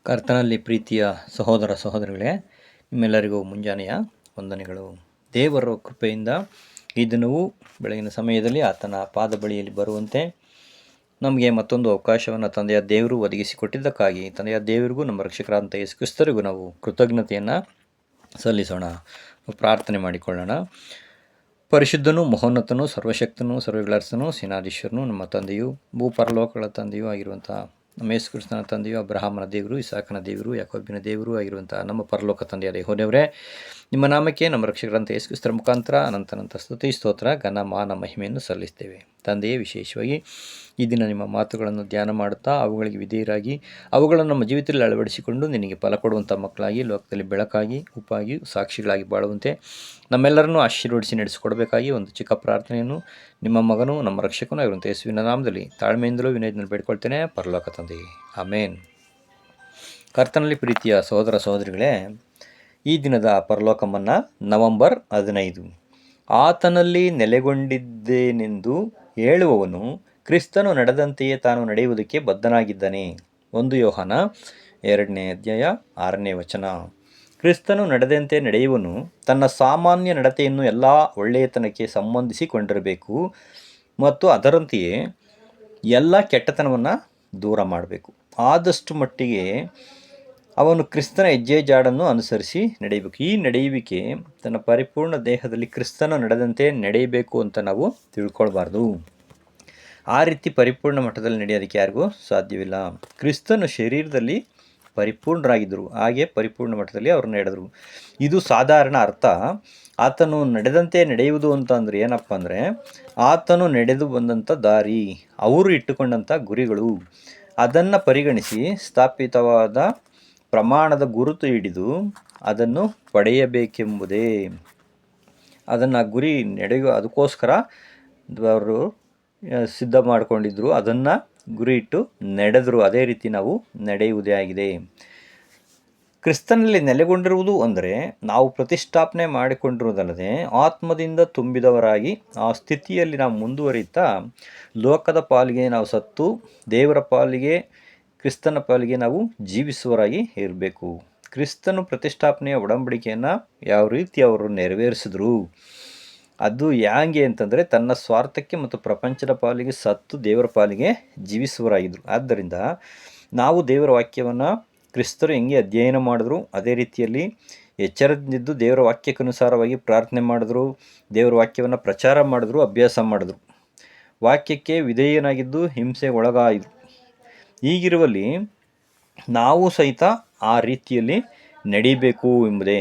ಕರ್ತನಲ್ಲಿ ಪ್ರೀತಿಯ ಸಹೋದರ ಸಹೋದರಿಗಳೇ, ನಿಮ್ಮೆಲ್ಲರಿಗೂ ಮುಂಜಾನೆಯ ವಂದನೆಗಳು. ದೇವರ ಕೃಪೆಯಿಂದ ಈ ದಿನವೂ ಬೆಳಗಿನ ಸಮಯದಲ್ಲಿ ಆತನ ಪಾದ ಬಳಿಯಲ್ಲಿ ಬರುವಂತೆ ನಮಗೆ ಮತ್ತೊಂದು ಅವಕಾಶವನ್ನು ತಂದೆಯ ದೇವರು ಒದಗಿಸಿಕೊಟ್ಟಿದ್ದಕ್ಕಾಗಿ ತಂದೆಯ ದೇವರಿಗೂ ನಮ್ಮ ರಕ್ಷಕರಾದಂಥ ಯೇಸು ಕ್ರಿಸ್ತರಿಗೂ ನಾವು ಕೃತಜ್ಞತೆಯನ್ನು ಸಲ್ಲಿಸೋಣ. ಪ್ರಾರ್ಥನೆ ಮಾಡಿಕೊಳ್ಳೋಣ. ಪರಿಶುದ್ಧನೂ ಮಹೋನ್ನತನೂ ಸರ್ವಶಕ್ತನೂ ಸರ್ವಗಳರಸನೂ ಸೇನಾಧೀಶ್ವರನು ನಮ್ಮ ತಂದೆಯು ಭೂಪರಲೋಕಗಳ ತಂದೆಯೂ ಆಗಿರುವಂಥ ನಮ್ಮ ಯೇಸು ಕ್ರಿಸ್ತನ ತಂದೆಯು ಅಬ್ರಹಾಮನ ದೇವರು, ಇಸಾಕನ ದೇವರು, ಯಾಕೋಬಿನ ದೇವರು ಆಗಿರುವಂಥ ನಮ್ಮ ಪರಲೋಕ ತಂದೆಯಾದ ಯೆಹೋವನೇ, ನಿಮ್ಮ ನಾಮಕ್ಕೆ ನಮ್ಮ ರಕ್ಷಕರಂತ ಯೇಸು ಕ್ರಿಸ್ತರ ಮುಖಾಂತರ ಅನಂತ ಸ್ತುತಿ ಸ್ತೋತ್ರ ಘನ ಮಾನ ಮಹಿಮೆಯನ್ನು ಸಲ್ಲಿಸ್ತೇವೆ. ತಂದೆಯೇ, ವಿಶೇಷವಾಗಿ ಈ ದಿನ ನಿಮ್ಮ ಮಾತುಗಳನ್ನು ಧ್ಯಾನ ಮಾಡುತ್ತಾ ಅವುಗಳಿಗೆ ವಿಧೇಯರಾಗಿ ಅವುಗಳನ್ನು ನಮ್ಮ ಜೀವಿತದಲ್ಲಿ ಅಳವಡಿಸಿಕೊಂಡು ನಿನಗೆ ಫಲ ಕೊಡುವಂಥ ಮಕ್ಕಳಾಗಿ ಲೋಕದಲ್ಲಿ ಬೆಳಕಾಗಿ ಉಪ್ಪಾಗಿ ಸಾಕ್ಷಿಗಳಾಗಿ ಬಾಳುವಂತೆ ನಮ್ಮೆಲ್ಲರನ್ನೂ ಆಶೀರ್ವದಿಸಿ ನಡೆಸಿಕೊಡಬೇಕಾಗಿ ಒಂದು ಚಿಕ್ಕ ಪ್ರಾರ್ಥನೆಯನ್ನು ನಿಮ್ಮ ಮಗನೂ ನಮ್ಮ ರಕ್ಷಕನೂ ಆಗಿರುವಂಥ ಯೇಸುವಿನ ನಾಮದಲ್ಲಿ ತಾಳ್ಮೆಯಿಂದಲೂ ವಿನಯದಿಂದಲೂ ಬೇಡ್ಕೊಳ್ತೇನೆ, ಪರಲೋಕ ತಂದೆಯೇ, ಆಮೇನ್. ಕರ್ತನಲ್ಲಿ ಪ್ರೀತಿಯ ಸಹೋದರ ಸಹೋದರಿಗಳೇ, ಈ ದಿನದ ಪರಲೋಕಮನ್ನ ನವೆಂಬರ್ 15. ಆತನಲ್ಲಿ ನೆಲೆಗೊಂಡಿದ್ದೇನೆಂದು ಹೇಳುವವನು ಕ್ರಿಸ್ತನು ನಡೆದಂತೆಯೇ ತಾನು ನಡೆಯುವುದಕ್ಕೆ ಬದ್ಧನಾಗಿದ್ದಾನೆ. 1 ಯೋಹಾನ 2ನೇ ಅಧ್ಯಾಯ 6ನೇ ವಚನ. ಕ್ರಿಸ್ತನು ನಡೆದಂತೆ ನಡೆಯುವನು ತನ್ನ ಸಾಮಾನ್ಯ ನಡತೆಯನ್ನು ಎಲ್ಲ ಒಳ್ಳೆಯತನಕ್ಕೆ ಸಂಬಂಧಿಸಿಕೊಂಡಿರಬೇಕು ಮತ್ತು ಅದರಂತೆಯೇ ಎಲ್ಲ ಕೆಟ್ಟತನವನ್ನು ದೂರ ಮಾಡಬೇಕು. ಆದಷ್ಟು ಮಟ್ಟಿಗೆ ಅವನು ಕ್ರಿಸ್ತನ ಹೆಜ್ಜೆ ಜಾಡನ್ನು ಅನುಸರಿಸಿ ನಡೆಯಬೇಕು. ಈ ನಡೆಯುವಿಕೆ ತನ್ನ ಪರಿಪೂರ್ಣ ದೇಹದಲ್ಲಿ ಕ್ರಿಸ್ತನು ನಡೆದಂತೆ ನಡೆಯಬೇಕು ಅಂತ ನಾವು ತಿಳ್ಕೊಳ್ಬಾರ್ದು. ಆ ರೀತಿ ಪರಿಪೂರ್ಣ ಮಟ್ಟದಲ್ಲಿ ನಡೆಯೋದಕ್ಕೆ ಯಾರಿಗೂ ಸಾಧ್ಯವಿಲ್ಲ. ಕ್ರಿಸ್ತನು ಶರೀರದಲ್ಲಿ ಪರಿಪೂರ್ಣರಾಗಿದ್ದರು, ಹಾಗೆ ಪರಿಪೂರ್ಣ ಮಟ್ಟದಲ್ಲಿ ಅವರು ನಡೆದರು. ಇದು ಸಾಧಾರಣ ಅರ್ಥ. ಆತನು ನಡೆದಂತೆ ನಡೆಯುವುದು ಅಂತಂದರೆ ಏನಪ್ಪ ಅಂದರೆ, ಆತನು ನಡೆದು ಬಂದಂಥ ದಾರಿ, ಅವರು ಇಟ್ಟುಕೊಂಡಂಥ ಗುರಿಗಳು, ಅದನ್ನು ಪರಿಗಣಿಸಿ ಸ್ಥಾಪಿತವಾದ ಪ್ರಮಾಣದ ಗುರುತು ಹಿಡಿದು ಅದನ್ನು ಪಡೆಯಬೇಕೆಂಬುದೇ. ಅದನ್ನು ಗುರಿ ನಡೆಯುವ ಅದಕ್ಕೋಸ್ಕರ ಅವರು ಸಿದ್ಧ ಮಾಡಿಕೊಂಡಿದ್ದರು, ಅದನ್ನು ಗುರಿ ಇಟ್ಟು ನಡೆದರು. ಅದೇ ರೀತಿ ನಾವು ನಡೆಯುವುದೇ ಆಗಿದೆ. ಕ್ರಿಸ್ತನಲ್ಲಿ ನೆಲೆಗೊಂಡಿರುವುದು ಅಂದರೆ ನಾವು ಪ್ರತಿಷ್ಠಾಪನೆ ಮಾಡಿಕೊಂಡಿರುವುದಲ್ಲದೆ ಆತ್ಮದಿಂದ ತುಂಬಿದವರಾಗಿ ಆ ಸ್ಥಿತಿಯಲ್ಲಿ ನಾವು ಮುಂದುವರಿತಾ ಲೋಕದ ಪಾಲಿಗೆ ನಾವು ಸತ್ತು ದೇವರ ಪಾಲಿಗೆ, ಕ್ರಿಸ್ತನ ಪಾಲಿಗೆ ನಾವು ಜೀವಿಸುವರಾಗಿ ಇರಬೇಕು. ಕ್ರಿಸ್ತನು ಪ್ರತಿಷ್ಠಾಪನೆಯ ಒಡಂಬಡಿಕೆಯನ್ನು ಯಾವ ರೀತಿ ಅವರು ನೆರವೇರಿಸಿದ್ರು, ಅದು ಹ್ಯಾಂಗೆ ಅಂತಂದರೆ ತನ್ನ ಸ್ವಾರ್ಥಕ್ಕೆ ಮತ್ತು ಪ್ರಪಂಚದ ಪಾಲಿಗೆ ಸತ್ತು ದೇವರ ಪಾಲಿಗೆ ಜೀವಿಸುವರಾಗಿದ್ದರು. ಆದ್ದರಿಂದ ನಾವು ದೇವರ ವಾಕ್ಯವನ್ನು ಕ್ರಿಸ್ತರು ಹೆಂಗೆ ಅಧ್ಯಯನ ಮಾಡಿದ್ರು ಅದೇ ರೀತಿಯಲ್ಲಿ ಎಚ್ಚರದಿಂದಿದ್ದು ದೇವರ ವಾಕ್ಯಕ್ಕನುಸಾರವಾಗಿ ಪ್ರಾರ್ಥನೆ ಮಾಡಿದ್ರು, ದೇವರ ವಾಕ್ಯವನ್ನು ಪ್ರಚಾರ ಮಾಡಿದ್ರು, ಅಭ್ಯಾಸ ಮಾಡಿದ್ರು, ವಾಕ್ಯಕ್ಕೆ ವಿಧೇಯನಾಗಿದ್ದು ಹಿಂಸೆಗೆ ಒಳಗಾಯಿದ್ರು. ಹೀಗಿರುವಲ್ಲಿ ನಾವು ಸಹಿತ ಆ ರೀತಿಯಲ್ಲಿ ನಡೀಬೇಕು ಎಂಬುದೇ.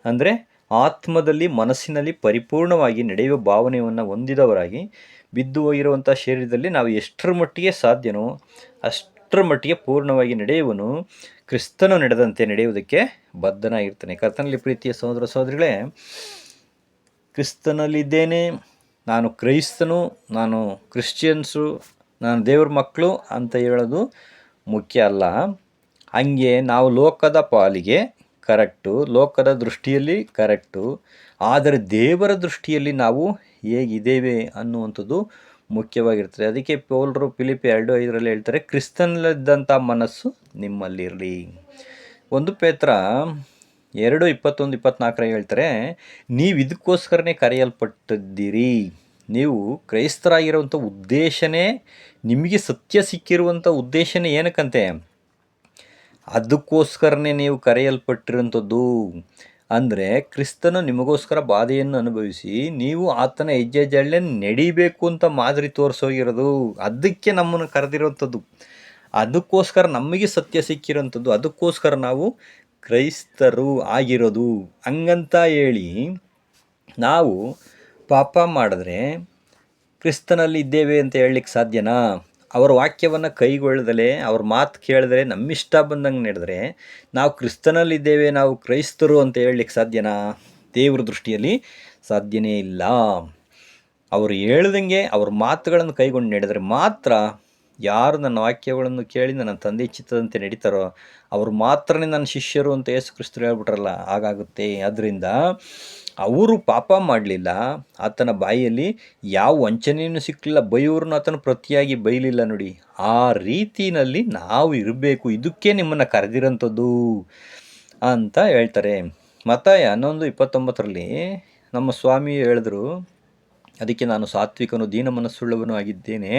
ಅಂದರೆ ಆತ್ಮದಲ್ಲಿ ಮನಸ್ಸಿನಲ್ಲಿ ಪರಿಪೂರ್ಣವಾಗಿ ನಡೆಯುವ ಭಾವನೆಯನ್ನು ಹೊಂದಿದವರಾಗಿ ಬಿದ್ದು ಹೋಗಿರುವಂಥ ಶರೀರದಲ್ಲಿ ನಾವು ಎಷ್ಟರ ಮಟ್ಟಿಗೆ ಸಾಧ್ಯನೋ ಅಷ್ಟರ ಮಟ್ಟಿಗೆ ಪೂರ್ಣವಾಗಿ ನಡೆಯುವನು ಕ್ರಿಸ್ತನು ನಡೆದಂತೆ ನಡೆಯುವುದಕ್ಕೆ ಬದ್ಧನಾಗಿರ್ತಾನೆ. ಕರ್ತನಲ್ಲಿ ಪ್ರೀತಿಯ ಸಹೋದರ ಸಹೋದರಿಗಳೇ, ಕ್ರಿಸ್ತನಲ್ಲಿದ್ದೇನೆ, ನಾನು ಕ್ರೈಸ್ತನು, ನಾನು ಕ್ರಿಶ್ಚಿಯನ್ಸು, ನಾನು ದೇವ್ರ ಮಕ್ಕಳು ಅಂತ ಹೇಳೋದು ಮುಖ್ಯ ಅಲ್ಲ. ಹಂಗೆ ನಾವು ಲೋಕದ ಪಾಲಿಗೆ ಕರೆಕ್ಟು, ಲೋಕದ ದೃಷ್ಟಿಯಲ್ಲಿ ಕರೆಕ್ಟು, ಆದರೆ ದೇವರ ದೃಷ್ಟಿಯಲ್ಲಿ ನಾವು ಹೇಗಿದ್ದೇವೆ ಅನ್ನುವಂಥದ್ದು ಮುಖ್ಯವಾಗಿರ್ತದೆ. ಅದಕ್ಕೆ ಪೌಲರು ಫಿಲಿಪ್ಪಿ 2:5 ಹೇಳ್ತಾರೆ, ಕ್ರಿಸ್ತನಲ್ಲಿದ್ದಂಥ ಮನಸ್ಸು ನಿಮ್ಮಲ್ಲಿರಲಿ. 1 ಪೇತ್ರ 2:21-24 ಹೇಳ್ತಾರೆ, ನೀವು ಇದಕ್ಕೋಸ್ಕರನೇ ಕರೆಯಲ್ಪಟ್ಟಿದ್ದೀರಿ. ನೀವು ಕ್ರೈಸ್ತರಾಗಿರುವಂಥ ಉದ್ದೇಶನೇ, ನಿಮಗೆ ಸತ್ಯ ಸಿಕ್ಕಿರುವಂಥ ಉದ್ದೇಶನೇ ಏನಕ್ಕಂತೆ, ಅದಕ್ಕೋಸ್ಕರನೇ ನೀವು ಕರೆಯಲ್ಪಟ್ಟಿರುವಂಥದ್ದು. ಅಂದರೆ ಕ್ರಿಸ್ತನು ನಿಮಗೋಸ್ಕರ ಬಾಧೆಯನ್ನು ಅನುಭವಿಸಿ ನೀವು ಆತನ ಹೆಜ್ಜೆ ಜಾಡಲ್ಲಿ ನಡಿಬೇಕು ಅಂತ ಮಾದರಿ ತೋರಿಸೋಗಿರೋದು. ಅದಕ್ಕೆ ನಮ್ಮನ್ನು ಕರೆದಿರೋವಂಥದ್ದು, ಅದಕ್ಕೋಸ್ಕರ ನಮಗೆ ಸತ್ಯ ಸಿಕ್ಕಿರೋಂಥದ್ದು, ಅದಕ್ಕೋಸ್ಕರ ನಾವು ಕ್ರೈಸ್ತರು ಆಗಿರೋದು. ಹಂಗಂತ ಹೇಳಿ ನಾವು ಪಾಪ ಮಾಡಿದ್ರೆ ಕ್ರಿಸ್ತನಲ್ಲಿ ಇದ್ದೇವೆ ಅಂತ ಹೇಳಲಿಕ್ಕೆ ಸಾಧ್ಯನಾ? ಅವರ ವಾಕ್ಯವನ್ನು ಕೈಗೊಳ್ಳದಲೇ, ಅವ್ರ ಮಾತು ಕೇಳಿದ್ರೆ, ನಮ್ಮಿಷ್ಟ ಬಂದಂಗೆ ನಡೆದ್ರೆ ನಾವು ಕ್ರಿಸ್ತನಲ್ಲಿದ್ದೇವೆ, ನಾವು ಕ್ರೈಸ್ತರು ಅಂತ ಹೇಳಲಿಕ್ಕೆ ಸಾಧ್ಯನಾ? ದೇವ್ರ ದೃಷ್ಟಿಯಲ್ಲಿ ಸಾಧ್ಯನೇ ಇಲ್ಲ. ಅವರು ಹೇಳ್ದಂಗೆ ಅವ್ರ ಮಾತುಗಳನ್ನು ಕೈಗೊಂಡು ನಡೆದರೆ ಮಾತ್ರ ಯಾರು ನನ್ನ ವಾಕ್ಯಗಳನ್ನು ಕೇಳಿ ನನ್ನ ತಂದೆ ಚಿತ್ತದಂತೆ ನಡೀತಾರೋ ಅವರು ಮಾತ್ರನೇ ನನ್ನ ಶಿಷ್ಯರು ಅಂತ ಯೇಸು ಕ್ರಿಸ್ತರು ಹೇಳ್ಬಿಟ್ರಲ್ಲ, ಹಾಗಾಗುತ್ತೆ. ಅದರಿಂದ ಅವರು ಪಾಪ ಮಾಡಲಿಲ್ಲ, ಆತನ ಬಾಯಿಯಲ್ಲಿ ಯಾವ ವಂಚನೆಯೂ ಸಿಕ್ಕಲಿಲ್ಲ, ಬೈಯೋರನ್ನು ಆತನು ಪ್ರತಿಯಾಗಿ ಬೈಲಿಲ್ಲ. ನೋಡಿ, ಆ ರೀತಿಯಲ್ಲಿ ನಾವು ಇರಬೇಕು, ಇದಕ್ಕೆ ನಿಮ್ಮನ್ನು ಕರೆದಿರೋಂಥದ್ದು ಅಂತ ಹೇಳ್ತಾರೆ. ಮತ್ತಾಯ 11:29 ನಮ್ಮ ಸ್ವಾಮಿ ಹೇಳಿದ್ರು, ಅದಕ್ಕೆ ನಾನು ಸಾತ್ವಿಕನು ದೀನ ಮನಸ್ಸುಳ್ಳವನು ಆಗಿದ್ದೇನೆ,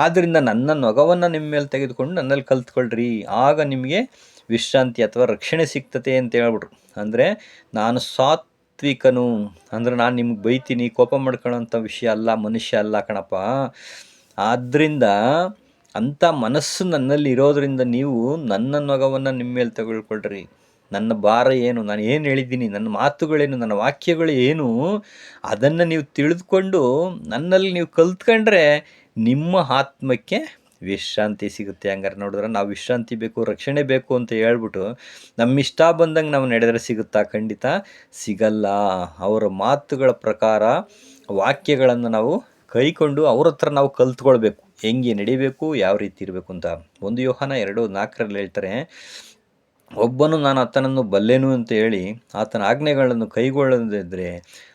ಆದ್ದರಿಂದ ನನ್ನ ನೊಗವನ್ನು ನಿಮ್ಮ ಮೇಲೆ ತೆಗೆದುಕೊಂಡು ನನ್ನಲ್ಲಿ ಕಲ್ತ್ಕೊಳ್ರಿ, ಆಗ ನಿಮಗೆ ವಿಶ್ರಾಂತಿ ಅಥವಾ ರಕ್ಷಣೆ ಸಿಗ್ತತೆ ಅಂತ ಹೇಳ್ಬಿಟ್ರು. ಅಂದರೆ ನಾನು ಸಾತ್ವಿಕನು ಅಂದರೆ ನಾನು ನಿಮ್ಗೆ ಬೈತೀನಿ, ಕೋಪ ಮಾಡ್ಕೊಳ್ಳೋಂಥ ವಿಷಯ ಅಲ್ಲ, ಮನುಷ್ಯ ಅಲ್ಲ ಕಣಪ್ಪ. ಆದ್ದರಿಂದ ಅಂಥ ಮನಸ್ಸು ನನ್ನಲ್ಲಿ ಇರೋದರಿಂದ ನೀವು ನನ್ನ ನೊಗವನ್ನು ನಿಮ್ಮ ಮೇಲೆ ತಗೊಳ್ಕೊಳ್ರಿ. ನನ್ನ ಭಾರ ಏನು, ನಾನು ಏನು ಹೇಳಿದ್ದೀನಿ, ನನ್ನ ಮಾತುಗಳೇನು, ನನ್ನ ವಾಕ್ಯಗಳು ಏನು, ಅದನ್ನು ನೀವು ತಿಳಿದುಕೊಂಡು ನನ್ನಲ್ಲಿ ನೀವು ಕಲ್ತ್ಕೊಂಡ್ರೆ ನಿಮ್ಮ ಆತ್ಮಕ್ಕೆ ವಿಶ್ರಾಂತಿ ಸಿಗುತ್ತೆ. ಹಂಗಾರೆ ನೋಡಿದ್ರೆ ನಾವು ವಿಶ್ರಾಂತಿ ಬೇಕು, ರಕ್ಷಣೆ ಬೇಕು ಅಂತ ಹೇಳ್ಬಿಟ್ಟು ನಮ್ಮ ಇಷ್ಟ ಬಂದಂಗೆ ನಾವು ನಡೆದರೆ ಸಿಗುತ್ತಾ? ಖಂಡಿತ ಸಿಗಲ್ಲ. ಅವರ ಮಾತುಗಳ ಪ್ರಕಾರ ವಾಕ್ಯಗಳನ್ನು ನಾವು ಕೈಕೊಂಡು ಅವ್ರ ಹತ್ರ ನಾವು ಕಲ್ತ್ಕೊಳ್ಬೇಕು, ಹೆಂಗೆ ನಡಿಬೇಕು, ಯಾವ ರೀತಿ ಇರಬೇಕು ಅಂತ. 1 ಯೋಹಾನ 2:4 ಹೇಳ್ತಾರೆ, ಒಬ್ಬನು ನಾನು ಆತನನ್ನು ಬಲ್ಲೆನು ಅಂತ ಹೇಳಿ ಆತನ ಆಜ್ಞೆಗಳನ್ನು ಕೈಗೊಳ್ಳದಿದ್ದರೆ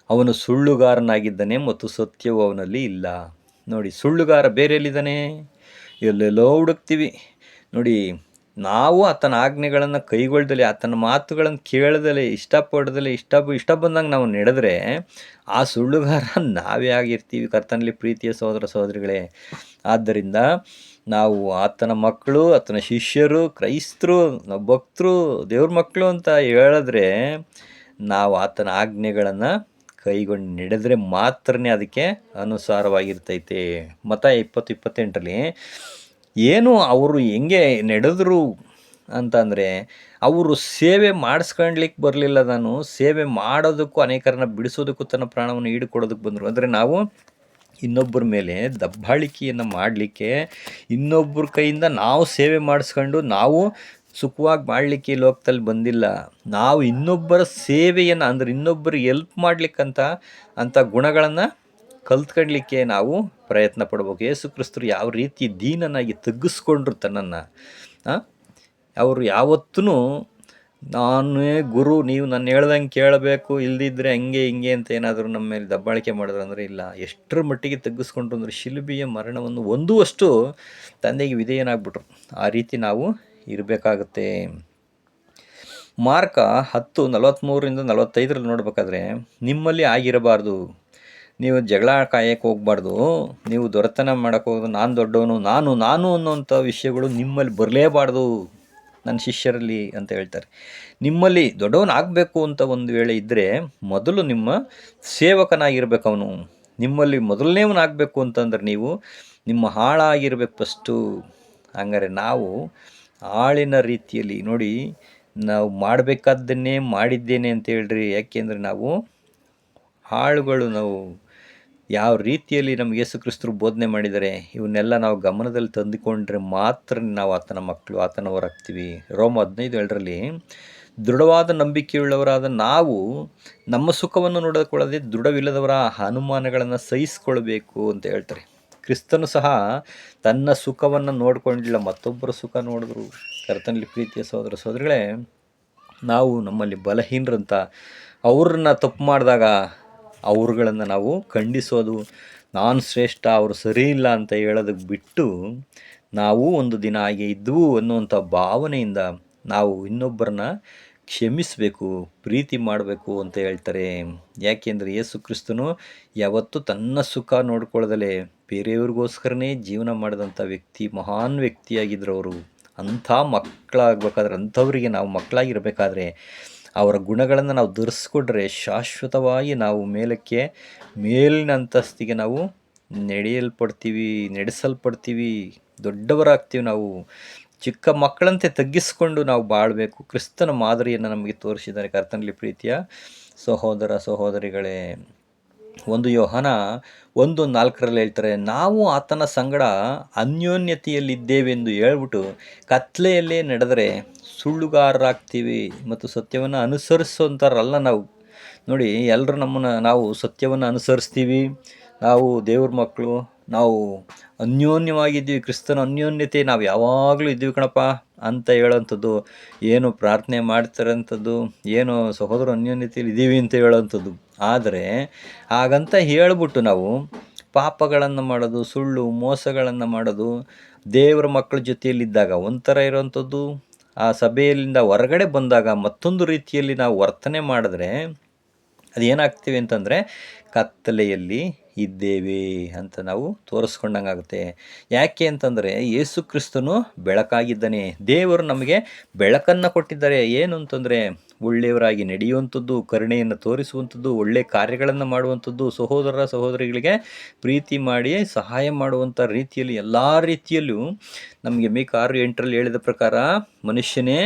ಅವನು ಸುಳ್ಳುಗಾರನಾಗಿದ್ದಾನೆ ಮತ್ತು ಸತ್ಯವು ಅವನಲ್ಲಿ ಇಲ್ಲ. ನೋಡಿ, ಸುಳ್ಳುಗಾರ ಬೇರೆಯಲ್ಲಿದ್ದಾನೆ, ಎಲ್ಲೆಲ್ಲೋ ಹುಡುಕ್ತೀವಿ. ನೋಡಿ, ನಾವು ಆತನ ಆಜ್ಞೆಗಳನ್ನು ಕೈಗೊಳ್ದಲೆ, ಆತನ ಮಾತುಗಳನ್ನು ಕೇಳದಲೆ, ಇಷ್ಟಪಡ್ದಲೆ, ಇಷ್ಟ ಬಂದಂಗೆ ನಾವು ನಡೆದ್ರೆ ಆ ಸುಳ್ಳುಗಾರ ನಾವೇ ಆಗಿರ್ತೀವಿ. ಕರ್ತನಲ್ಲಿ ಪ್ರೀತಿಯ ಸಹೋದರ ಸಹೋದರಿಗಳೇ, ಆದ್ದರಿಂದ ನಾವು ಆತನ ಮಕ್ಕಳು, ಆತನ ಶಿಷ್ಯರು, ಕ್ರೈಸ್ತರು, ನಾವು ಭಕ್ತರು, ದೇವ್ರ ಮಕ್ಕಳು ಅಂತ ಹೇಳಿದ್ರೆ ನಾವು ಆತನ ಆಜ್ಞೆಗಳನ್ನು ಕೈಗೊಂಡು ನಡೆದ್ರೆ ಮಾತ್ರನೇ ಅದಕ್ಕೆ ಅನುಸಾರವಾಗಿರ್ತೈತೆ. ಮತ್ತಾಯ 20:28 ಏನು ಅವರು ಹೆಂಗೆ ನಡೆದ್ರು ಅಂತಂದರೆ, ಅವರು ಸೇವೆ ಮಾಡಿಸ್ಕೊಳ್ಲಿಕ್ಕೆ ಬರಲಿಲ್ಲ, ನಾನು ಸೇವೆ ಮಾಡೋದಕ್ಕೂ ಅನೇಕರನ್ನ ಬಿಡಿಸೋದಕ್ಕೂ ತನ್ನ ಪ್ರಾಣವನ್ನು ಈಡುಕೊಡೋದಕ್ಕೆ ಬಂದರು. ಅಂದರೆ ನಾವು ಇನ್ನೊಬ್ಬರ ಮೇಲೆ ದಬ್ಬಾಳಿಕೆಯನ್ನು ಮಾಡಲಿಕ್ಕೆ, ಇನ್ನೊಬ್ಬರ ಕೈಯಿಂದ ನಾವು ಸೇವೆ ಮಾಡಿಸ್ಕೊಂಡು ನಾವು ಸುಖವಾಗಿ ಮಾಡಲಿಕ್ಕೆ ಈ ಲೋಕದಲ್ಲಿ ಬಂದಿಲ್ಲ. ನಾವು ಇನ್ನೊಬ್ಬರ ಸೇವೆಯನ್ನು ಅಂದರೆ ಇನ್ನೊಬ್ಬರಿಗೆ ಹೆಲ್ಪ್ ಮಾಡಲಿಕ್ಕಂತ ಅಂಥ ಗುಣಗಳನ್ನು ಕಲ್ತ್ಕೊಳ್ಳಲಿಕ್ಕೆ ನಾವು ಪ್ರಯತ್ನ ಪಡ್ಬೇಕು. ಯೇಸು ಕ್ರಿಸ್ತರು ಯಾವ ರೀತಿ ದೀನನಾಗಿ ತಗ್ಗಿಸ್ಕೊಂಡ್ರು ತನ್ನನ್ನು, ಅವರು ಯಾವತ್ತೂ ನಾನೇ ಗುರು, ನೀವು ನನ್ನ ಹೇಳ್ದಂಗೆ ಕೇಳಬೇಕು, ಇಲ್ದಿದ್ರೆ ಹಂಗೆ ಹಿಂಗೆ ಅಂತ ಏನಾದರೂ ನಮ್ಮ ಮೇಲೆ ದಬ್ಬಾಳಿಕೆ ಮಾಡಿದ್ರು ಅಂದರೆ ಇಲ್ಲ. ಎಷ್ಟರ ಮಟ್ಟಿಗೆ ತಗ್ಗಿಸ್ಕೊಂಡ್ರು ಅಂದರೆ ಶಿಲುಬೆಯ ಮರಣವನ್ನು ಹೊಂದುವಷ್ಟು ತಂದೆಗೆ ವಿಧೇಯನಾಗ್ಬಿಟ್ರು. ಆ ರೀತಿ ನಾವು ಇರಬೇಕಾಗುತ್ತೆ. ಮಾರ್ಕ 10:43-45 ನೋಡ್ಬೇಕಾದ್ರೆ, ನಿಮ್ಮಲ್ಲಿ ಆಗಿರಬಾರ್ದು, ನೀವು ಜಗಳ ಕಾಯಕ್ಕೆ ಹೋಗ್ಬಾರ್ದು, ನೀವು ದೊರೆತನ ಮಾಡೋಕ್ಕೆ ಹೋಗೋದು, ನಾನು ದೊಡ್ಡವನು, ನಾನು ಅನ್ನೋಂಥ ವಿಷಯಗಳು ನಿಮ್ಮಲ್ಲಿ ಬರಲೇಬಾರ್ದು ನನ್ನ ಶಿಷ್ಯರಲ್ಲಿ ಅಂತ ಹೇಳ್ತಾರೆ. ನಿಮ್ಮಲ್ಲಿ ದೊಡ್ಡವನಾಗಬೇಕು ಅಂತ ಒಂದು ವೇಳೆ ಇದ್ದರೆ ಮೊದಲು ನಿಮ್ಮ ಸೇವಕನಾಗಿರ್ಬೇಕು ಅವನು. ನಿಮ್ಮಲ್ಲಿ ಮೊದಲನೇವನಾಗಬೇಕು ಅಂತಂದ್ರೆ ನೀವು ನಿಮ್ಮ ಹಾಳಾಗಿರ್ಬೇಕು ಫಸ್ಟು. ಹಂಗಾರೆ ನಾವು ಆಳಿನ ರೀತಿಯಲ್ಲಿ ನೋಡಿ, ನಾವು ಮಾಡಬೇಕಾದ್ದನ್ನೇ ಮಾಡಿದ್ದೇನೆ ಅಂತ ಹೇಳ್ರಿ. ಯಾಕೆಂದರೆ ನಾವು ಆಳುಗಳು, ನಾವು ಯಾವ ರೀತಿಯಲ್ಲಿ ನಮಗೆ ಯೇಸು ಕ್ರಿಸ್ತರು ಬೋಧನೆ ಮಾಡಿದ್ದಾರೆ ಇವನ್ನೆಲ್ಲ ನಾವು ಗಮನದಲ್ಲಿ ತಂದುಕೊಂಡ್ರೆ ಮಾತ್ರ ನಾವು ಆತನ ಮಕ್ಕಳು, ಆತನವರಾಗ್ತೀವಿ. ರೋಮ 15:7 ದೃಢವಾದ ನಂಬಿಕೆಯುಳ್ಳವರಾದ ನಾವು ನಮ್ಮ ಸುಖವನ್ನು ನೋಡಿಕೊಳ್ಳದೆ ದೃಢವಿಲ್ಲದವರ ಅನುಮಾನಗಳನ್ನು ಸಹಿಸ್ಕೊಳ್ಬೇಕು ಅಂತ ಹೇಳ್ತಾರೆ. ಕ್ರಿಸ್ತನು ಸಹ ತನ್ನ ಸುಖವನ್ನು ನೋಡ್ಕೊಂಡಿಲ್ಲ, ಮತ್ತೊಬ್ಬರ ಸುಖ ನೋಡಿದ್ರು. ಕರ್ತನಲ್ಲಿ ಪ್ರೀತಿಯ ಸಹೋದರ ಸಹೋದರಿಗಳೇ, ನಾವು ನಮ್ಮಲ್ಲಿ ಬಲಹೀನರಂತ ಅವ್ರನ್ನ ತಪ್ಪು ಮಾಡಿದಾಗ ಅವ್ರುಗಳನ್ನು ನಾವು ಖಂಡಿಸೋದು, ನಾನು ಶ್ರೇಷ್ಠ, ಅವರು ಸರಿ ಇಲ್ಲ ಅಂತ ಹೇಳೋದಕ್ಕೆ ಬಿಟ್ಟು, ನಾವು ಒಂದು ದಿನ ಹಾಗೆ ಇದ್ವು ಅನ್ನುವಂಥ ಭಾವನೆಯಿಂದ ನಾವು ಇನ್ನೊಬ್ಬರನ್ನ ಕ್ಷಮಿಸಬೇಕು, ಪ್ರೀತಿ ಮಾಡಬೇಕು ಅಂತ ಹೇಳ್ತಾರೆ. ಯಾಕೆಂದರೆ ಯೇಸು ಕ್ರಿಸ್ತನು ಯಾವತ್ತೂ ತನ್ನ ಸುಖ ನೋಡ್ಕೊಳ್ಳದಲೇ ಬೇರೆಯವ್ರಿಗೋಸ್ಕರನೇ ಜೀವನ ಮಾಡಿದಂಥ ವ್ಯಕ್ತಿ, ಮಹಾನ್ ವ್ಯಕ್ತಿಯಾಗಿದ್ದರು ಅವರು. ಅಂಥ ಮಕ್ಕಳಾಗಬೇಕಾದ್ರೆ, ಅಂಥವರಿಗೆ ನಾವು ಮಕ್ಕಳಾಗಿರಬೇಕಾದ್ರೆ ಅವರ ಗುಣಗಳನ್ನು ನಾವು ಧರಿಸ್ಕೊಂಡ್ರೆ ಶಾಶ್ವತವಾಗಿ ನಾವು ಮೇಲಿನ ಅಂತಸ್ತಿಗೆ ನಾವು ನಡೆಸಲ್ಪಡ್ತೀವಿ, ದೊಡ್ಡವರಾಗ್ತೀವಿ. ನಾವು ಚಿಕ್ಕ ಮಕ್ಕಳಂತೆ ತಗ್ಗಿಸ್ಕೊಂಡು ನಾವು ಬಾಳಬೇಕು. ಕ್ರಿಸ್ತನ ಮಾದರಿಯನ್ನು ನಮಗೆ ತೋರಿಸಿದ್ದಾರೆ. ಕರ್ತನಲ್ಲಿ ಪ್ರೀತಿಯ ಸಹೋದರ ಸಹೋದರಿಗಳೇ, 1 ಯೋಹಾನ 1:4 ಹೇಳ್ತಾರೆ, ನಾವು ಆತನ ಸಂಗಡ ಅನ್ಯೋನ್ಯತೆಯಲ್ಲಿದ್ದೇವೆಂದು ಹೇಳ್ಬಿಟ್ಟು ಕತ್ಲೆಯಲ್ಲೇ ನಡೆದರೆ ಸುಳ್ಳುಗಾರರಾಗ್ತೀವಿ ಮತ್ತು ಸತ್ಯವನ್ನು ಅನುಸರಿಸುವಂಥರಲ್ಲ ನಾವು. ನೋಡಿ, ಎಲ್ಲರೂ ನಾವು ಸತ್ಯವನ್ನು ಅನುಸರಿಸ್ತೀವಿ, ನಾವು ದೇವ್ರ ಮಕ್ಕಳು, ನಾವು ಅನ್ಯೋನ್ಯವಾಗಿದ್ದೀವಿ, ಕ್ರಿಸ್ತನ ಅನ್ಯೋನ್ಯತೆ ನಾವು ಯಾವಾಗಲೂ ಇದ್ದೀವಿ ಕಣಪ್ಪ ಅಂತ ಹೇಳೋವಂಥದ್ದು, ಏನು ಪ್ರಾರ್ಥನೆ ಮಾಡ್ತಾರಂಥದ್ದು, ಏನು ಸಹೋದರ ಅನ್ಯೋನ್ಯತೆಯಲ್ಲಿ ಇದ್ದೀವಿ ಅಂತ ಹೇಳೋವಂಥದ್ದು. ಆದರೆ ಹಾಗಂತ ಹೇಳ್ಬಿಟ್ಟು ನಾವು ಪಾಪಗಳನ್ನು ಮಾಡೋದು, ಸುಳ್ಳು ಮೋಸಗಳನ್ನು ಮಾಡೋದು, ದೇವರ ಮಕ್ಕಳ ಜೊತೆಯಲ್ಲಿದ್ದಾಗ ಒಂಥರ ಇರೋವಂಥದ್ದು, ಆ ಸಭೆಯಲ್ಲಿಂದ ಹೊರಗಡೆ ಬಂದಾಗ ಮತ್ತೊಂದು ರೀತಿಯಲ್ಲಿ ನಾವು ವರ್ತನೆ ಮಾಡಿದ್ರೆ ಅದೇನಾಗ್ತೀವಿ ಅಂತಂದರೆ ಕತ್ತಲೆಯಲ್ಲಿ ಇದ್ದೇವೆ ಅಂತ ನಾವು ತೋರಿಸ್ಕೊಂಡಂಗಾಗುತ್ತೆ. ಯಾಕೆ ಅಂತಂದರೆ ಯೇಸು ಕ್ರಿಸ್ತನು ಬೆಳಕಾಗಿದ್ದಾನೆ. ದೇವರು ನಮಗೆ ಬೆಳಕನ್ನು ಕೊಟ್ಟಿದ್ದಾರೆ. ಏನು ಅಂತಂದರೆ ಒಳ್ಳೆಯವರಾಗಿ ನಡೆಯುವಂಥದ್ದು, ಕರುಣೆಯನ್ನು ತೋರಿಸುವಂಥದ್ದು, ಒಳ್ಳೆಯ ಕಾರ್ಯಗಳನ್ನು ಮಾಡುವಂಥದ್ದು, ಸಹೋದರ ಸಹೋದರಿಗಳಿಗೆ ಪ್ರೀತಿ ಮಾಡಿ ಸಹಾಯ ಮಾಡುವಂಥ ರೀತಿಯಲ್ಲಿ ಎಲ್ಲ ರೀತಿಯಲ್ಲೂ ನಮಗೆ ಮೇಕ 6:8 ಹೇಳಿದ ಪ್ರಕಾರ ಮನುಷ್ಯನೇ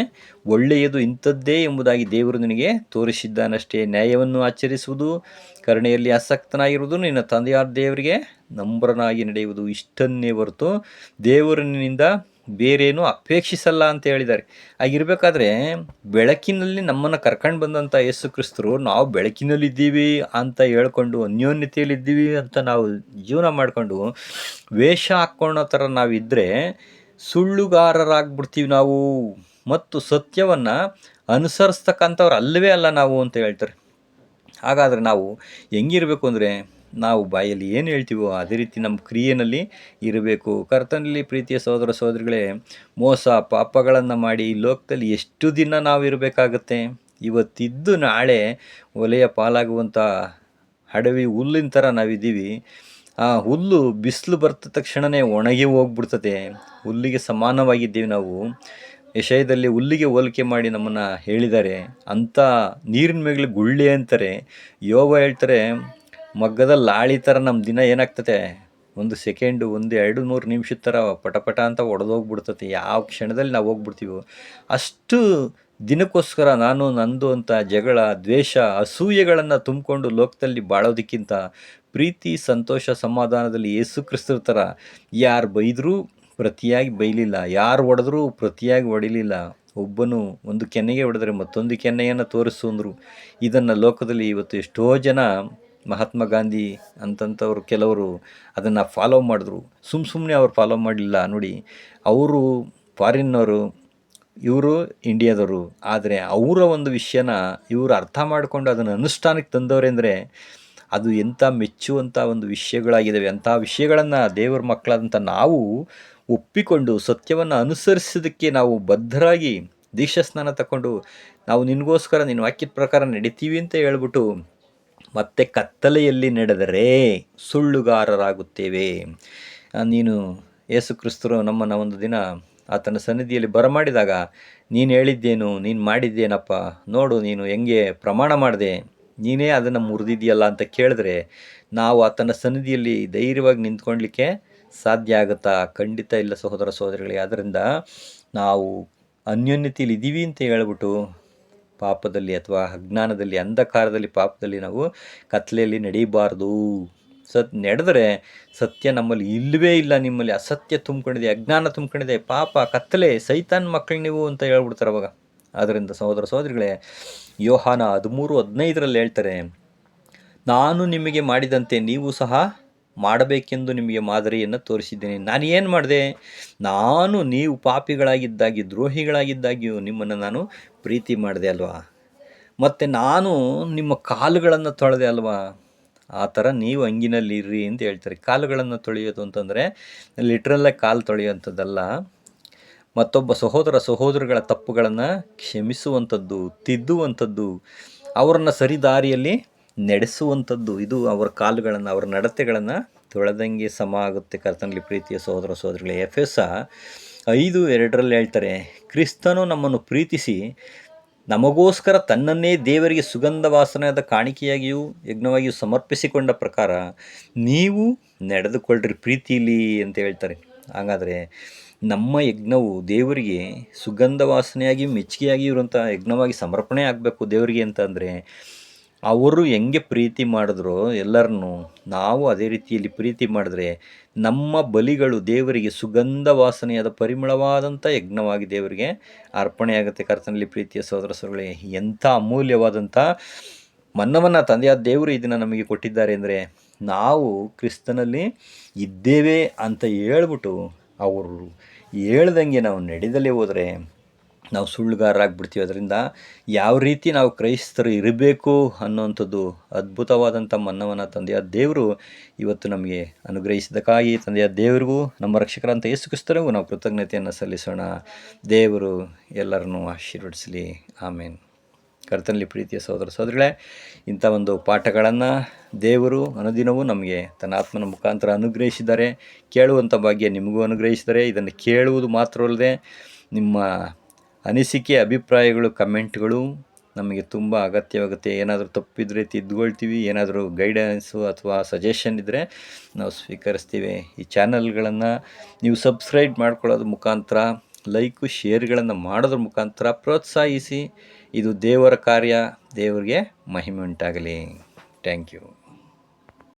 ಒಳ್ಳೆಯದು ಇಂಥದ್ದೇ ಎಂಬುದಾಗಿ ದೇವರು ನಿನಗೆ ತೋರಿಸಿದ್ದಾನಷ್ಟೇ. ನ್ಯಾಯವನ್ನು ಆಚರಿಸುವುದು, ಕರುಣೆಯಲ್ಲಿ ಆಸಕ್ತನಾಗಿರುವುದು, ನಿನ್ನ ತಂದೆಯಾದ ದೇವರಿಗೆ ನಂಬರನಾಗಿ ನಡೆಯುವುದು, ಇಷ್ಟನ್ನೇ ಹೊರತು ದೇವರಿನಿಂದ ಬೇರೇನೂ ಅಪೇಕ್ಷಿಸಲ್ಲ ಅಂತ ಹೇಳಿದ್ದಾರೆ. ಹಾಗಿರ್ಬೇಕಾದ್ರೆ ಬೆಳಕಿನಲ್ಲಿ ನಮ್ಮನ್ನು ಕರ್ಕೊಂಡು ಬಂದಂಥ ಯೇಸು ಕ್ರಿಸ್ತರು ನಾವು ಬೆಳಕಿನಲ್ಲಿದ್ದೀವಿ ಅಂತ ಹೇಳ್ಕೊಂಡು ಅನ್ಯೋನ್ಯತೆಯಲ್ಲಿದ್ದೀವಿ ಅಂತ ನಾವು ಜೀವನ ಮಾಡಿಕೊಂಡು ವೇಷ ಹಾಕ್ಕೊಳ್ಳೋ ಥರ ನಾವಿದ್ದರೆ ಸುಳ್ಳುಗಾರರಾಗ್ಬಿಡ್ತೀವಿ ನಾವು, ಮತ್ತು ಸತ್ಯವನ್ನು ಅನುಸರಿಸ್ತಕ್ಕಂಥವ್ರು ಅಲ್ಲವೇ ಅಲ್ಲ ನಾವು ಅಂತ ಹೇಳ್ತಾರೆ. ಹಾಗಾದರೆ ನಾವು ಹೆಂಗಿರಬೇಕು ಅಂದರೆ, ನಾವು ಬಾಯಲ್ಲಿ ಏನು ಹೇಳ್ತೀವೋ ಅದೇ ರೀತಿ ನಮ್ಮ ಕ್ರಿಯೆಯಲ್ಲಿ ಇರಬೇಕು. ಕರ್ತನಲ್ಲಿ ಪ್ರೀತಿಯ ಸಹೋದರ ಸಹೋದರಿಗಳೇ, ಮೋಸ ಪಾಪಗಳನ್ನು ಮಾಡಿ ಈ ಲೋಕದಲ್ಲಿ ಎಷ್ಟು ದಿನ ನಾವು ಇರಬೇಕಾಗತ್ತೆ? ಇವತ್ತಿದ್ದು ನಾಳೆ ಒಲೆಯ ಪಾಲಾಗುವಂಥ ಅಡವಿ ಹುಲ್ಲಿನ ಥರ ನಾವಿದ್ದೀವಿ. ಆ ಹುಲ್ಲು ಬಿಸಿಲು ಬರ್ತ ತಕ್ಷಣವೇ ಒಣಗಿ ಹೋಗ್ಬಿಡ್ತದೆ. ಹುಲ್ಲಿಗೆ ಸಮಾನವಾಗಿದ್ದೀವಿ ನಾವು. ಯೆಶಾಯದಲ್ಲಿ ಹುಲ್ಲಿಗೆ ಹೋಲಿಕೆ ಮಾಡಿ ನಮ್ಮನ್ನು ಹೇಳಿದ್ದಾರೆ. ಅಂಥ ನೀರಿನ ಮೇಲೆ ಗುಳ್ಳೆ ಅಂತಾರೆ. ಯೋಬ ಹೇಳ್ತಾರೆ, ಮಗ್ಗದ ಲಾಳಿ ಥರ ನಮ್ಮ ದಿನ ಏನಾಗ್ತದೆ, ಒಂದು ಸೆಕೆಂಡು, 1-2-3 ನಿಮಿಷದ ಥರ ಪಟ ಅಂತ ಒಡೆದೋಗ್ಬಿಡ್ತದೆ. ಯಾವ ಕ್ಷಣದಲ್ಲಿ ನಾವು ಹೋಗ್ಬಿಡ್ತೀವೋ ಅಷ್ಟು ದಿನಕ್ಕೋಸ್ಕರ ನಾನು ನಂದು ಅಂತ ಜಗಳ, ದ್ವೇಷ, ಅಸೂಯೆಗಳನ್ನು ತುಂಬಿಕೊಂಡು ಲೋಕದಲ್ಲಿ ಬಾಳೋದಕ್ಕಿಂತ ಪ್ರೀತಿ, ಸಂತೋಷ, ಸಮಾಧಾನದಲ್ಲಿ ಯೇಸು ಕ್ರಿಸ್ತರ ಥರ ಯಾರು ಬೈದರೂ ಪ್ರತಿಯಾಗಿ ಬೈಲಿಲ್ಲ, ಯಾರು ಹೊಡೆದ್ರೂ ಪ್ರತಿಯಾಗಿ ಹೊಡಿಲಿಲ್ಲ, ಒಬ್ಬನು ಒಂದು ಕೆನ್ನೆಗೆ ಹೊಡೆದ್ರೆ ಮತ್ತೊಂದು ಕೆನ್ನೆಯನ್ನು ತೋರಿಸು ಅಂದರು. ಇದನ್ನು ಲೋಕದಲ್ಲಿ ಇವತ್ತು ಎಷ್ಟೋ ಜನ, ಮಹಾತ್ಮ ಗಾಂಧಿ ಅಂತಂಥವ್ರು ಕೆಲವರು ಅದನ್ನು ಫಾಲೋ ಮಾಡಿದ್ರು. ಸುಮ್ಮನೆ ಅವ್ರು ಫಾಲೋ ಮಾಡಲಿಲ್ಲ ನೋಡಿ. ಅವರು ಫಾರಿನ್ನವರು, ಇವರು ಇಂಡಿಯಾದವರು. ಆದರೆ ಅವರ ಒಂದು ವಿಷಯನ ಇವರು ಅರ್ಥ ಮಾಡಿಕೊಂಡು ಅದನ್ನು ಅನುಷ್ಠಾನಕ್ಕೆ ತಂದವ್ರೆ ಅಂದರೆ ಅದು ಎಂಥ ಮೆಚ್ಚುವಂಥ ಒಂದು ವಿಷಯಗಳಾಗಿದ್ದಾವೆ. ಅಂಥ ವಿಷಯಗಳನ್ನು ದೇವರ ಮಕ್ಕಳಾದಂಥ ನಾವು ಒಪ್ಪಿಕೊಂಡು ಸತ್ಯವನ್ನು ಅನುಸರಿಸೋದಕ್ಕೆ ನಾವು ಬದ್ಧರಾಗಿ ದೀಕ್ಷಾಸ್ನಾನ ತಗೊಂಡು ನಾವು ನಿನಗೋಸ್ಕರ ನಿನ್ನ ವಾಕ್ಯದ ಪ್ರಕಾರ ನಡಿತೀವಿ ಅಂತ ಹೇಳ್ಬಿಟ್ಟು ಮತ್ತೆ ಕತ್ತಲೆಯಲ್ಲಿ ನಡೆದರೆ ಸುಳ್ಳುಗಾರರಾಗುತ್ತೇವೆ. ನೀನು ಯೇಸು ಕ್ರಿಸ್ತರು ನಮ್ಮನ್ನು ಒಂದು ದಿನ ಆತನ ಸನ್ನಿಧಿಯಲ್ಲಿ ಬರಮಾಡಿದಾಗ, ನೀನು ಹೇಳಿದ್ದೇನು, ನೀನು ಮಾಡಿದ್ದೇನಪ್ಪ, ನೋಡು ನೀನು ಹೆಂಗೆ ಪ್ರಮಾಣ ಮಾಡಿದೆ, ನೀನೇ ಅದನ್ನು ಮುರಿದಿದೆಯಲ್ಲ ಅಂತ ಕೇಳಿದ್ರೆ ನಾವು ಆತನ ಸನ್ನಿಧಿಯಲ್ಲಿ ಧೈರ್ಯವಾಗಿ ನಿಂತ್ಕೊಳ್ಳಲಿಕ್ಕೆ ಸಾಧ್ಯ ಆಗುತ್ತಾ? ಖಂಡಿತ ಇಲ್ಲ ಸಹೋದರ ಸಹೋದರಿಗಳಿಗೆ. ಆದ್ದರಿಂದ ನಾವು ಅನ್ಯೋನ್ಯತೆಯಲ್ಲಿ ಇದ್ದೀವಿ ಅಂತ ಹೇಳ್ಬಿಟ್ಟು ಪಾಪದಲ್ಲಿ ಅಥವಾ ಅಜ್ಞಾನದಲ್ಲಿ, ಅಂಧಕಾರದಲ್ಲಿ, ಪಾಪದಲ್ಲಿ ನಾವು ಕತ್ತಲೆಯಲ್ಲಿ ನಡೀಬಾರ್ದು. ನಡೆದರೆ ಸತ್ಯ ನಮ್ಮಲ್ಲಿ ಇಲ್ಲವೇ ಇಲ್ಲ, ನಿಮ್ಮಲ್ಲಿ ಅಸತ್ಯ ತುಂಬ್ಕೊಂಡಿದೆ, ಅಜ್ಞಾನ ತುಂಬ್ಕೊಂಡಿದೆ, ಪಾಪ, ಕತ್ತಲೆ, ಸೈತಾನ್ ಮಕ್ಕಳು ನೀವು ಅಂತ ಹೇಳ್ಬಿಡ್ತಾರೆ ಅವಾಗ. ಆದ್ದರಿಂದ ಸಹೋದರ ಸಹೋದರಿಗಳೇ, ಯೋಹಾನ 13:15 ಹೇಳ್ತಾರೆ, ನಾನು ನಿಮಗೆ ಮಾಡಿದಂತೆ ನೀವು ಸಹ ಮಾಡಬೇಕೆಂದು ನಿಮಗೆ ಮಾದರಿಯನ್ನು ತೋರಿಸಿದ್ದೇನೆ. ನಾನು ಏನು ಮಾಡಿದೆ? ನೀವು ಪಾಪಿಗಳಾಗಿದ್ದಾಗಿ, ದ್ರೋಹಿಗಳಾಗಿದ್ದಾಗಿಯೂ ನಿಮ್ಮನ್ನು ನಾನು ಪ್ರೀತಿ ಮಾಡಿದೆ ಅಲ್ವಾ? ಮತ್ತು ನಾನು ನಿಮ್ಮ ಕಾಲುಗಳನ್ನು ತೊಳೆದೆ ಅಲ್ವಾ? ಆ ಥರ ನೀವು ಹಂಗಿನಲ್ಲಿ ಇರ್ರಿ ಅಂತ ಹೇಳ್ತಾರೆ. ಕಾಲುಗಳನ್ನು ತೊಳೆಯೋದು ಅಂತಂದರೆ ಲಿಟ್ರಲ್ಲಾಗಿ ಕಾಲು ತೊಳೆಯುವಂಥದ್ದಲ್ಲ, ಮತ್ತೊಬ್ಬ ಸಹೋದರ ಸಹೋದರಿಗಳ ತಪ್ಪುಗಳನ್ನು ಕ್ಷಮಿಸುವಂಥದ್ದು, ತಿದ್ದುವಂಥದ್ದು, ಅವರನ್ನು ಸರಿದಾರಿಯಲ್ಲಿ ನಡೆಸುವಂಥದ್ದು. ಇದು ಅವರ ಕಾಲುಗಳನ್ನು, ಅವರ ನಡತೆಗಳನ್ನು ತೊಳೆದಂಗೆ ಸಮ ಆಗುತ್ತೆ ಕರ್ತನಲ್ಲಿ ಪ್ರೀತಿಯ ಸಹೋದರ ಸಹೋದರಿಗಳೇ. ಎಫೆಸ 5:2 ಹೇಳ್ತಾರೆ, ಕ್ರಿಸ್ತನು ನಮ್ಮನ್ನು ಪ್ರೀತಿಸಿ ನಮಗೋಸ್ಕರ ತನ್ನನ್ನೇ ದೇವರಿಗೆ ಸುಗಂಧ ವಾಸನೆಯಾದ ಕಾಣಿಕೆಯಾಗಿಯೂ ಯಜ್ಞವಾಗಿಯೂ ಸಮರ್ಪಿಸಿಕೊಂಡ ಪ್ರಕಾರ ನೀವು ನಡೆದುಕೊಳ್ಳ್ರಿ ಪ್ರೀತಿಲಿ ಅಂತ ಹೇಳ್ತಾರೆ. ಹಾಗಾದರೆ ನಮ್ಮ ಯಜ್ಞವು ದೇವರಿಗೆ ಸುಗಂಧ ವಾಸನೆಯಾಗಿ ಮೆಚ್ಚುಗೆಯಾಗಿ ಇರುವಂಥ ಯಜ್ಞವಾಗಿ ಸಮರ್ಪಣೆ ಆಗಬೇಕು ದೇವರಿಗೆ ಅಂತಂದರೆ, ಅವರು ಹೆಂಗೆ ಪ್ರೀತಿ ಮಾಡಿದ್ರೋ ಎಲ್ಲರನ್ನೂ ನಾವು ಅದೇ ರೀತಿಯಲ್ಲಿ ಪ್ರೀತಿ ಮಾಡಿದ್ರೆ ನಮ್ಮ ಬಲಿಗಳು ದೇವರಿಗೆ ಸುಗಂಧ ವಾಸನೆಯಾದ ಪರಿಮಳವಾದಂಥ ಯಜ್ಞವಾಗಿ ದೇವರಿಗೆ ಅರ್ಪಣೆಯಾಗುತ್ತೆ. ಕರ್ತನಲ್ಲಿ ಪ್ರೀತಿಯ ಸಹೋದರ ಸಹೋದರಿಗಳೇ, ಎಂಥ ಅಮೂಲ್ಯವಾದಂಥ ಮನ್ನವನ್ನು ತಂದೆಯಾದ ದೇವರು ಇದನ್ನು ನಮಗೆ ಕೊಟ್ಟಿದ್ದಾರೆ ಅಂದರೆ ನಾವು ಕ್ರಿಸ್ತನಲ್ಲಿ ಇದ್ದೇವೆ ಅಂತ ಹೇಳ್ಬಿಟ್ಟು ಅವರು ಹೇಳ್ದಂಗೆ ನಾವು ನಡೆದಲೇ ಹೋದರೆ ನಾವು ಸುಳ್ಳುಗಾರರಾಗ್ಬಿಡ್ತೀವಿ. ಅದರಿಂದ ಯಾವ ರೀತಿ ನಾವು ಕ್ರೈಸ್ತರು ಇರಬೇಕು ಅನ್ನೋವಂಥದ್ದು ಅದ್ಭುತವಾದಂಥ ಮನ್ನವನ್ನು ತಂದೆಯ ದೇವರು ಇವತ್ತು ನಮಗೆ ಅನುಗ್ರಹಿಸಿದ್ದಕ್ಕಾಗಿ ತಂದೆಯ ದೇವರಿಗೂ ನಮ್ಮ ರಕ್ಷಕರಂತ ಯೇಸು ಕ್ರಿಸ್ತನಿಗೂ ನಾವು ಕೃತಜ್ಞತೆಯನ್ನು ಸಲ್ಲಿಸೋಣ. ದೇವರು ಎಲ್ಲರನ್ನೂ ಆಶೀರ್ವದಿಸಲಿ. ಆಮೇನ್. ಕರ್ತನಲ್ಲಿ ಪ್ರೀತಿಯ ಸಹೋದರ ಸಹೋದರಿಗಳೇ, ಇಂಥ ಒಂದು ಪಾಠಗಳನ್ನು ದೇವರು ಅನುದಿನವೂ ನಮಗೆ ತನ್ನ ಆತ್ಮನ ಮುಖಾಂತರ ಅನುಗ್ರಹಿಸಿದ್ದಾರೆ. ಕೇಳುವಂಥ ಭಾಗ್ಯ ನಿಮಗೂ ಅನುಗ್ರಹಿಸಿದ್ದಾರೆ. ಇದನ್ನು ಕೇಳುವುದು ಮಾತ್ರವಲ್ಲದೆ ನಿಮ್ಮ ಅನಿಸಿಕೆ, ಅಭಿಪ್ರಾಯಗಳು, ಕಮೆಂಟ್ಗಳು ನಮಗೆ ತುಂಬ ಅಗತ್ಯವಾಗುತ್ತೆ. ಏನಾದರೂ ತಪ್ಪಿದರೆ ತಿದ್ದುಕೊಳ್ತೀವಿ, ಏನಾದರೂ ಗೈಡೆನ್ಸು ಅಥವಾ ಸಜೆಷನ್ ಇದ್ದರೆ ನಾವು ಸ್ವೀಕರಿಸ್ತೀವಿ. ಈ ಚಾನಲ್ಗಳನ್ನು ನೀವು ಸಬ್ಸ್ಕ್ರೈಬ್ ಮಾಡ್ಕೊಳ್ಳೋದ್ರ ಮುಖಾಂತರ, ಲೈಕು ಶೇರ್ಗಳನ್ನು ಮಾಡೋದ್ರ ಮುಖಾಂತರ ಪ್ರೋತ್ಸಾಹಿಸಿ. ಇದು ದೇವರ ಕಾರ್ಯ. ದೇವರಿಗೆ ಮಹಿಮೆ ಉಂಟಾಗಲಿ. Thank you.